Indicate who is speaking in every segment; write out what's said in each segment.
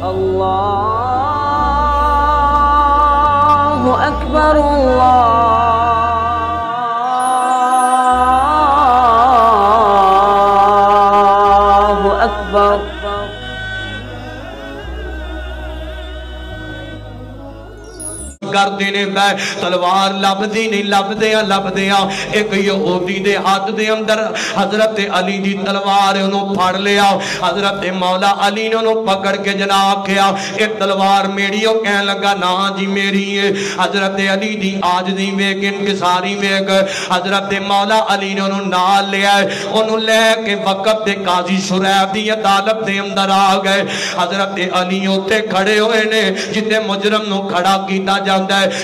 Speaker 1: اللہ اکبر اللہ اکبر
Speaker 2: کر دینے پہ تلوار لبدی نہیں لبدیاں ایک یہودی دے ہاتھ دے اندر حضرت علی دی تلوار انہوں پھڑ لیا حضرت مولا علی نے انہوں پکڑ کے جناب کیا ایک تلوار میری ہو کہنے لگا نا جی میری ہے حضرت علی دی آج دی ویک انکساری ویک حضرت مولا علی نے انہوں نال لیا ہے انہوں لے کے وقت دے قاضی شریف دی عدالت دے اندر آ گئے حضرت علی ہوتے کھڑے ہوئے نے جتے مجرم نو کھڑا کیتا جا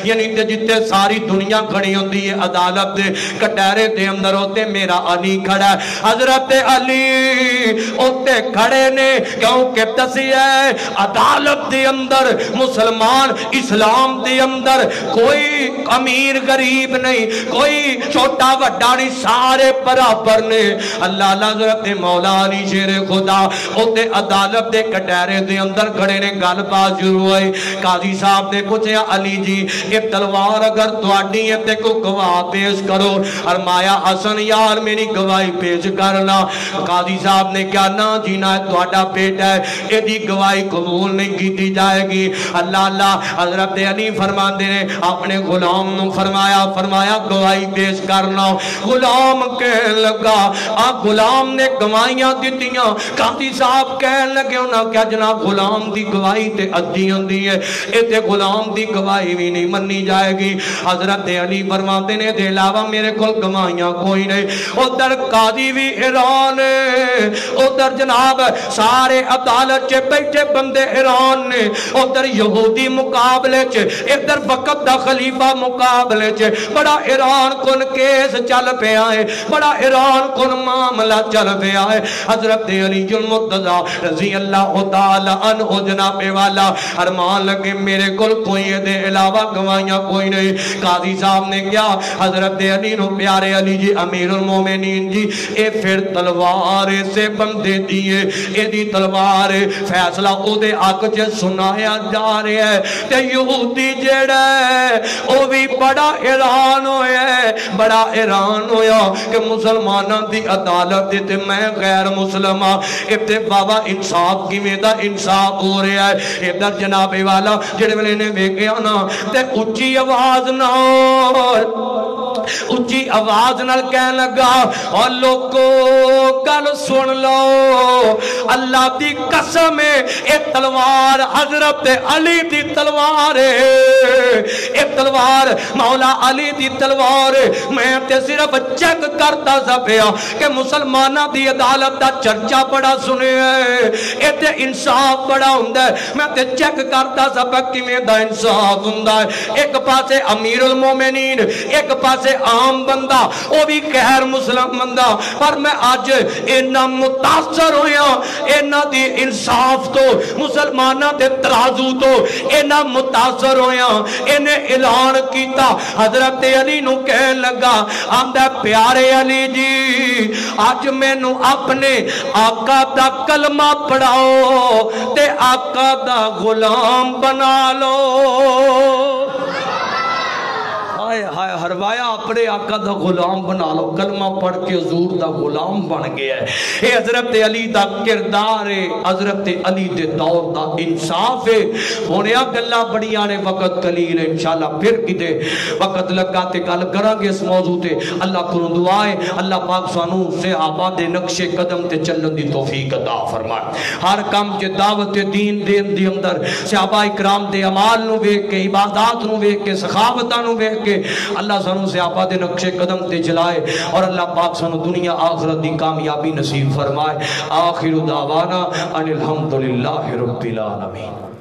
Speaker 2: یعنی جتے ساری دنیا کھڑی ہوتی ہے عدالت دے کٹہرے دے اندر ہوتے میرا علی کھڑا ہے حضرت علی ہوتے کھڑے نے کیونکہ دسی ہے عدالت دے اندر مسلمان اسلام دے اندر کوئی امیر غریب نہیں کوئی چھوٹا وڈا نہیں سارے برابر نے اللہ حضرت مولا علی شیر خدا ہوتے عدالت دے کٹہرے دے اندر کھڑے نے گل بات شروع ہوئی قاضی صاحب نے پوچھا علی جی یہ تلوار اگر تواڈی ہے تے کو گواہ پیش کرو فرمایا حسن یار میری گواہی پیش کرنا قاضی صاحب نے کیا نا جینا ہے تواڈا بیٹا ہے ایدی گواہی قبول نہیں کیتی جائے گی اللہ حضرت علی فرماندے نے اپنے غلام نو فرمایا گواہی پیش کرنا غلام کہنے لگا غلام نے گواہیاں دیتیاں قاضی صاحب کہنے لگے انہاں کیا جناب غلام دی گواہی تے ادھی ہوندی ہے ایتے غلام دی گواہی بھی نہیں منی جائے گی حضرت علی فرماتے نے دے علاوہ میرے کل گواہیاں کوئی نہیں ادھر قاضی بھی حیران ادھر جناب سارے عدالت چے بیٹھے بندے حیران نے ادھر یہودی مقابلے چے ادھر وقت دا خلیفہ مقابلے چے بڑا حیران کن کیس چل پیا ہے بڑا حیران کن معاملہ چل پیا ہے حضرت علی المرتضیٰ رضی اللہ تعالی عنہ جناب والا ارمان لگے میرے کل کوئی دے علاوہ گواہیاں کوئی نہیں قاضی صاحب نے کیا حضرت علی نو پیارے علی جی امیر المومنین جی اے پھر تلوار سے بندے دیئے اے دی تلوار فیصلہ او دے حق چے سنایا جا رہے ہے تے یہودی جڑا ہے او بھی بڑا حیران ہویا کہ مسلمانہ دی عدالت تے میں غیر مسلمہ تے بابا انصاف کی میدہ انصاف ہو رہا ہے ادھر جناب والا جڑے ملے نے گیا نا تے اچھی آواز نال کہنے لگا اور لوگو گل سن لو اللہ دی قسم ہے اے تلوار حضرت علی دی تلوار ہے اے تلوار مولا علی دی تلوار ہے میں تے صرف چیک کرتا سا پیا کہ مسلمانہ دی عدالت دا چرچا بڑا سنے ہے اے تے انصاف بڑا ہوندہ ہے میں تے چیک کرتا سا پیا کہ میں دا انصاف ہوندہ ہے ایک پاسے امیر المومنین ایک پاسے عام بندہ وہ بھی غیر مسلم بندہ پر میں آج اینا متاثر ہویا اینا دی انصاف تو مسلمانہ دے ترازو تو اینا متاثر ہویا اینے اعلان کیتا حضرت علی نو کہنے لگا آمدہ پیارے علی جی آج میں نو اپنے آقا دا کلمہ پڑھاؤ تے آقا دا غلام بنا لو ہروایا اپنے آقا دا غلام بنا لو کلمہ پڑھ کے حضور دا غلام بن گیا ہے اے حضرت علی دا کردار ہے حضرت علی دے دور دا انصاف ہے ہونے گلہ بڑی آنے وقت قلیل ہے انشاءاللہ پھر کدے وقت لگاتے گل کرانگے اس موضوع تے اللہ کروں دعائے اللہ پاک سانو صحابہ دے نقش قدم تے چلن دی توفیق عطا فرمائے ہر کام جے دعوت دین دین دی اندر صحابہ اکرام دے عمال نو بیک کے عبادات نو بیک کے سخاوتہ نو بیک کے اللہ سانو صحابہ دے نقش قدم تے چلائے اور اللہ پاک سانو دنیا آخرت دی کامیابی نصیب فرمائے آخر دعوانا ان الحمدللہ رب العالمین